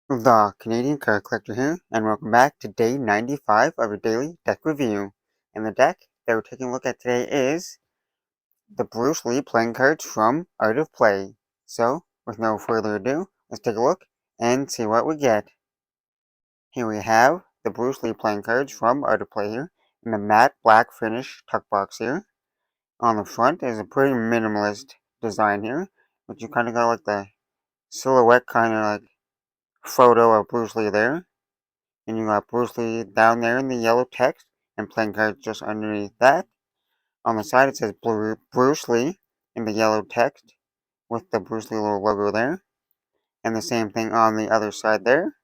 The Canadian Card Collector here, and welcome back to day 95 of your daily deck review. And the deck that we're taking a look at today is the Bruce Lee playing cards from Art of Play. So, with no further ado, let's take a look and see what we get. Here we have the Bruce Lee playing cards from Art of Play here, in the matte black finish tuck box here. On the front is a pretty minimalist design here, but you kind of got like the silhouette kind of like photo of Bruce Lee there. And you got Bruce Lee down there in the yellow text and playing cards just underneath that. On the side it says Bruce Lee in the yellow text with the Bruce Lee little logo there. And the same thing on the other side there.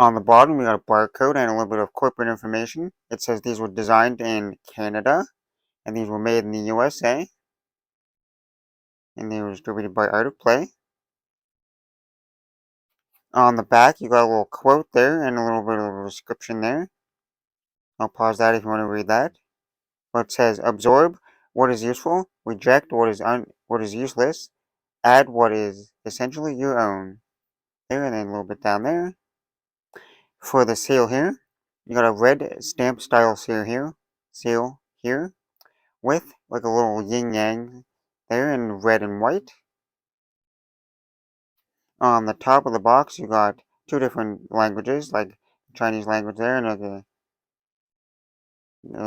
On the bottom we got a barcode and a little bit of corporate information. It says these were designed in Canada and these were made in the USA. And they were distributed by Art of Play. On the back you got a little quote there and a little bit of a description there. I'll pause that if you want to read that. But it says absorb what is useful, reject what is useless, add what is essentially your own. There and then a little bit down there. For the seal here, you got a red stamp style seal here, with like a little yin yang there in red and white. On the top of the box, you got two different languages, like Chinese language there and like a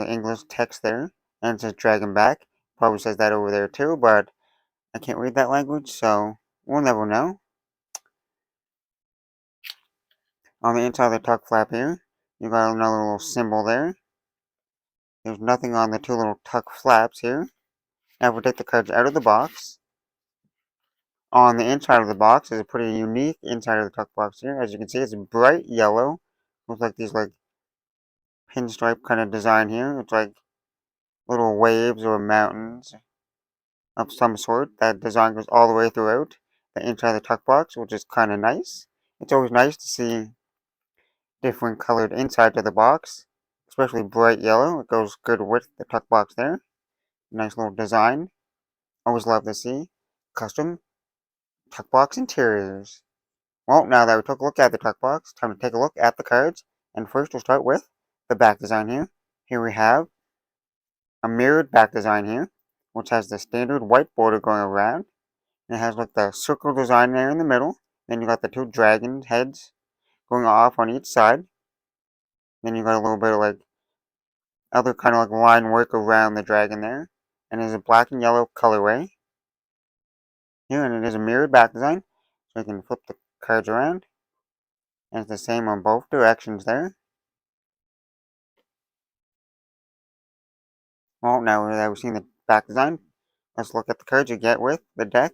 English text there, and it says dragon back. Probably says that over there too, but I can't read that language, so we'll never know. On the inside of the tuck flap here, you got another little symbol there. There's nothing on the two little tuck flaps here. Now we'll take the cards out of the box. On the inside of the box is a pretty unique inside of the tuck box here. As you can see, it's bright yellow. Looks like these like pinstripe kind of design here. It's like little waves or mountains of some sort. That design goes all the way throughout the inside of the tuck box, which is kind of nice. It's always nice to see different colored inside to the box, especially bright yellow. It goes good with the tuck box there. Nice little design. Always love to see custom tuck box interiors. Well, now that we took a look at the tuck box, time to take a look at the cards. And first we'll start with the back design here. Here we have a mirrored back design here, which has the standard white border going around. And it has like the circle design there in the middle. Then you got the two dragon heads going off on each side. Then you got a little bit of like other kind of like line work around the dragon there. And it is a black and yellow colorway. Here, and it is a mirrored back design. So you can flip the cards around. And it's the same on both directions there. Well, now that we've seen the back design, let's look at the cards you get with the deck.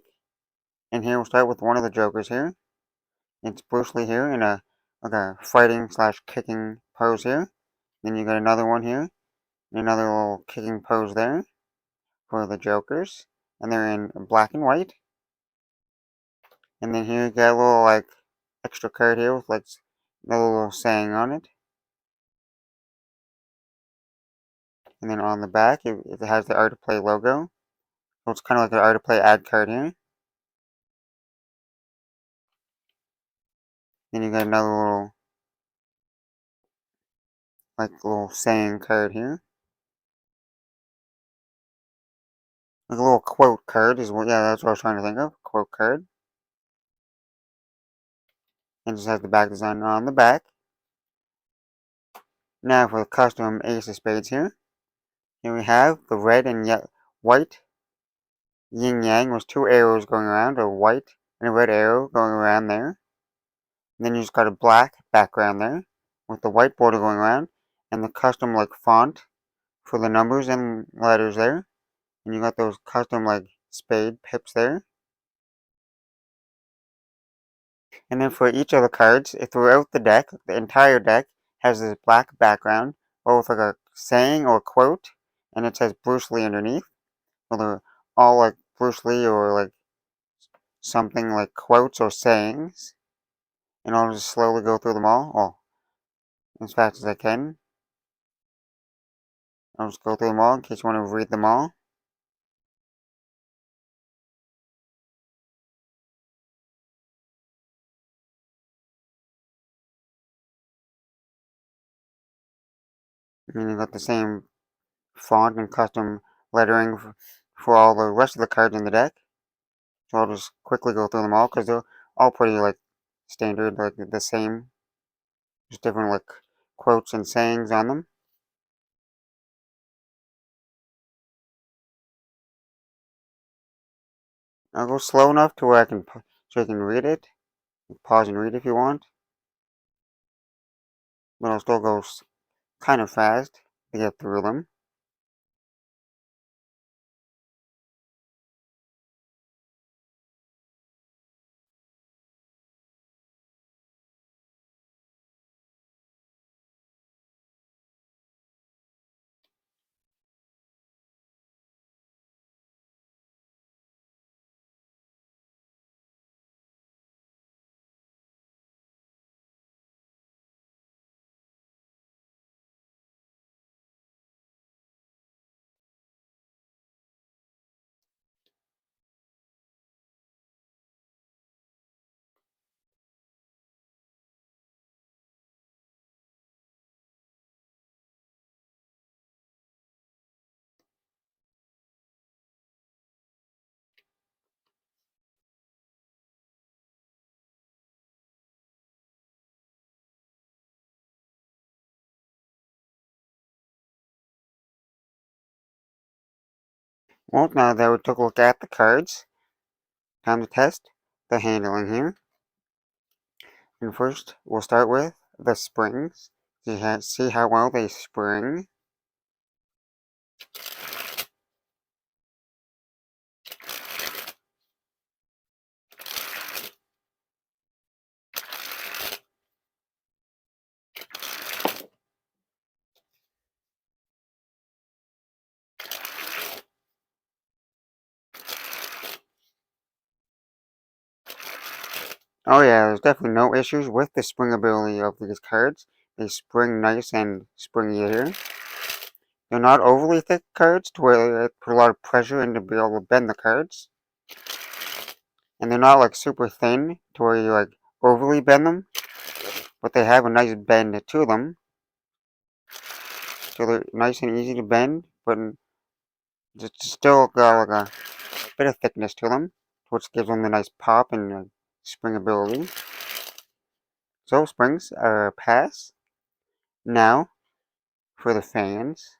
And here we'll start with one of the Jokers here. It's Bruce Lee here in a like a fighting slash kicking pose here. Then you got another one here. And another little kicking pose there for the Jokers. And they're in black and white. And then here you got a little like extra card here with like a little saying on it. And then on the back it has the Art of Play logo. So it's kind of like an Art of Play ad card here. Then you got another little like little saying card here. Like a little quote card is what, yeah, that's what I was trying to think of. Quote card. And just has the back design on the back. Now for the custom Ace of Spades here. Here we have the red and white yin yang with two arrows going around, a white and a red arrow going around there. And then you just got a black background there with the white border going around and the custom like font for the numbers and letters there. And you got those custom like spade pips there. And then for each of the cards, throughout the deck, the entire deck has this black background, both like a saying or quote, and it says Bruce Lee underneath. So they're all like Bruce Lee or like something like quotes or sayings. And I'll just slowly go through them all, as fast as I can. I'll just go through them all in case you want to read them all. And you got the same font and custom lettering for all the rest of the cards in the deck. So I'll just quickly go through them all because they're all pretty like standard, like the same, just different like quotes and sayings on them. I'll go slow enough to where so you can read it. Pause and read if you want, but I'll still go kind of fast to get through them. Well, now that we took a look at the cards, time to test the handling here. And first, we'll start with the springs. See how well they spring. Oh yeah, there's definitely no issues with the springability of these cards. They spring nice and springy here. They're not overly thick cards to where they put a lot of pressure into be able to bend the cards. And they're not like super thin to where you like overly bend them. But they have a nice bend to them. So they're nice and easy to bend, but it's still got like a bit of thickness to them, which gives them the nice pop and springability. So springs are a pass. Now for the fans.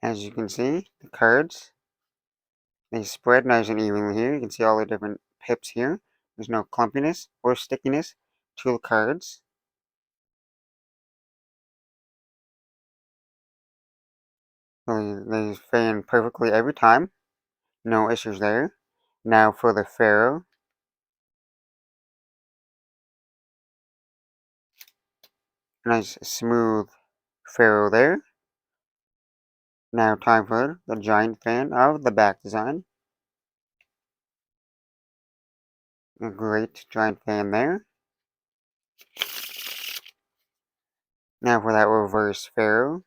As you can see, the cards, they spread nice and evenly here. You can see all the different pips here. There's no clumpiness or stickiness to the cards. So they fan perfectly every time. No issues there. Now for the Pharaoh. Nice smooth Pharaoh there. Now time for the giant fan of the back design. A great giant fan there. Now for that reverse Pharaoh.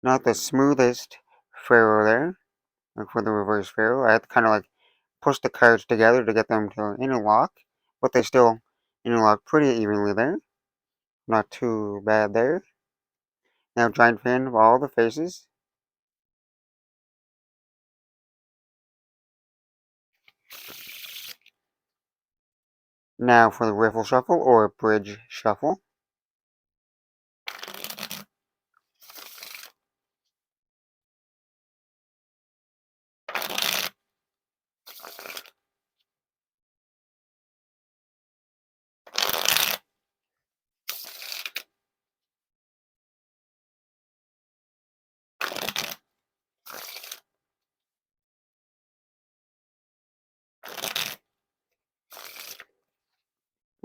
Not the smoothest Pharaoh there. Like for the reverse Pharaoh. I had to kind of like push the cards together to get them to interlock. But they still interlock pretty evenly there. Not too bad there. Now giant fan of all the faces. Now for the riffle shuffle or bridge shuffle.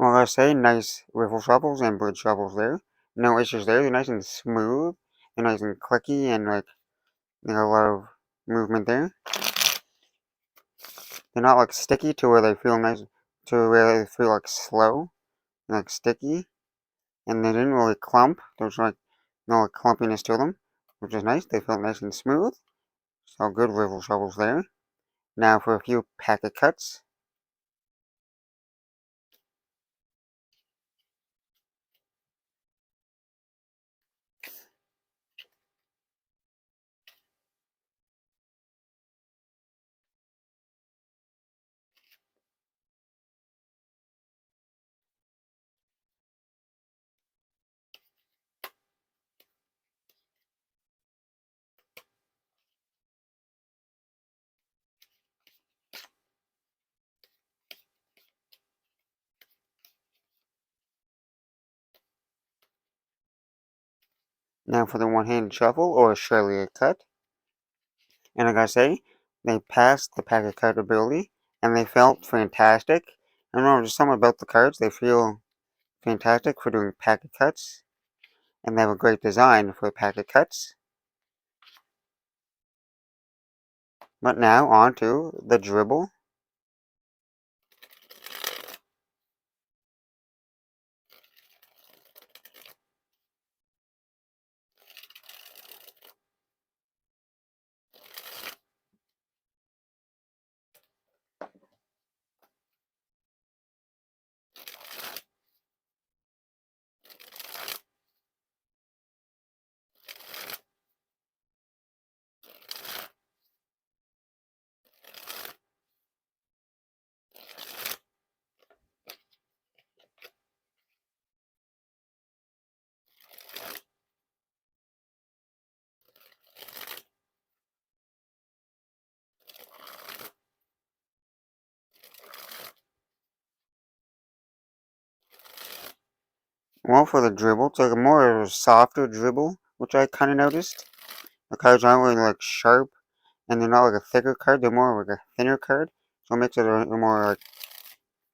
Well, I say nice riffle shovels and bridge shovels there. No issues there. They're nice and smooth. They're nice and clicky and like there's a lot of movement there. They're not like sticky to where they feel nice, to where they feel like slow, like sticky. And they didn't really clump. There's like no like clumpiness to them, which is nice. They felt nice and smooth. So good riffle shovels there. Now for a few packet cuts. Now for the one-handed shuffle or surely a cut. And I gotta say, they passed the packet cut ability, and they felt fantastic. I don't know, there's something about the cards, they feel fantastic for doing packet cuts, and they have a great design for packet cuts. But now on to the dribble. Well, for the dribble, it's like a more softer dribble, which I kind of noticed. The cards aren't really like sharp, and they're not like a thicker card, they're more like a thinner card, so it makes it a more like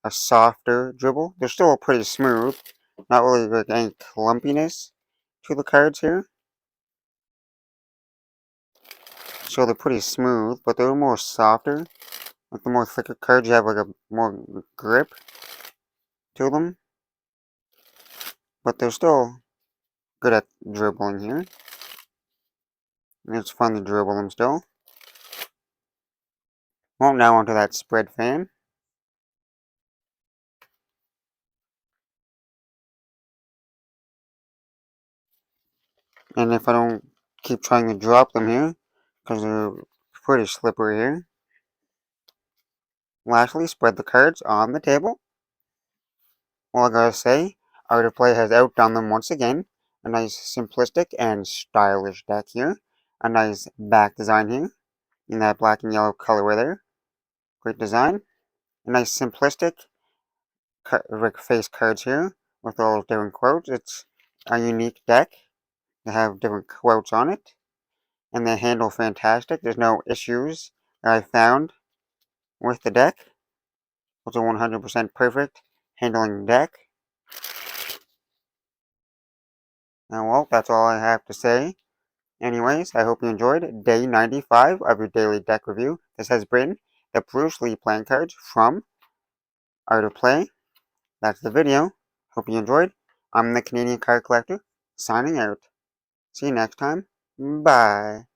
a softer dribble. They're still pretty smooth, not really like any clumpiness to the cards here. So they're pretty smooth, but they're more softer. Like the more thicker cards, you have like a more grip to them. But they're still good at dribbling here. And it's fun to dribble them still. Well, now onto that spread fan. And if I don't keep trying to drop them here, because they're pretty slippery here. Lastly, spread the cards on the table. Well, I gotta say, Art of Play has outdone them once again. A nice simplistic and stylish deck here. A nice back design here, in that black and yellow colorway there. Great design. A nice simplistic face cards here, with all those different quotes. It's a unique deck. They have different quotes on it. And they handle fantastic. There's no issues that I found with the deck. It's a 100% perfect handling deck. And well, that's all I have to say. Anyways, I hope you enjoyed day 95 of your daily deck review. This has been the Bruce Lee playing cards from Art of Play. That's the video. Hope you enjoyed. I'm the Canadian Card Collector, signing out. See you next time. Bye.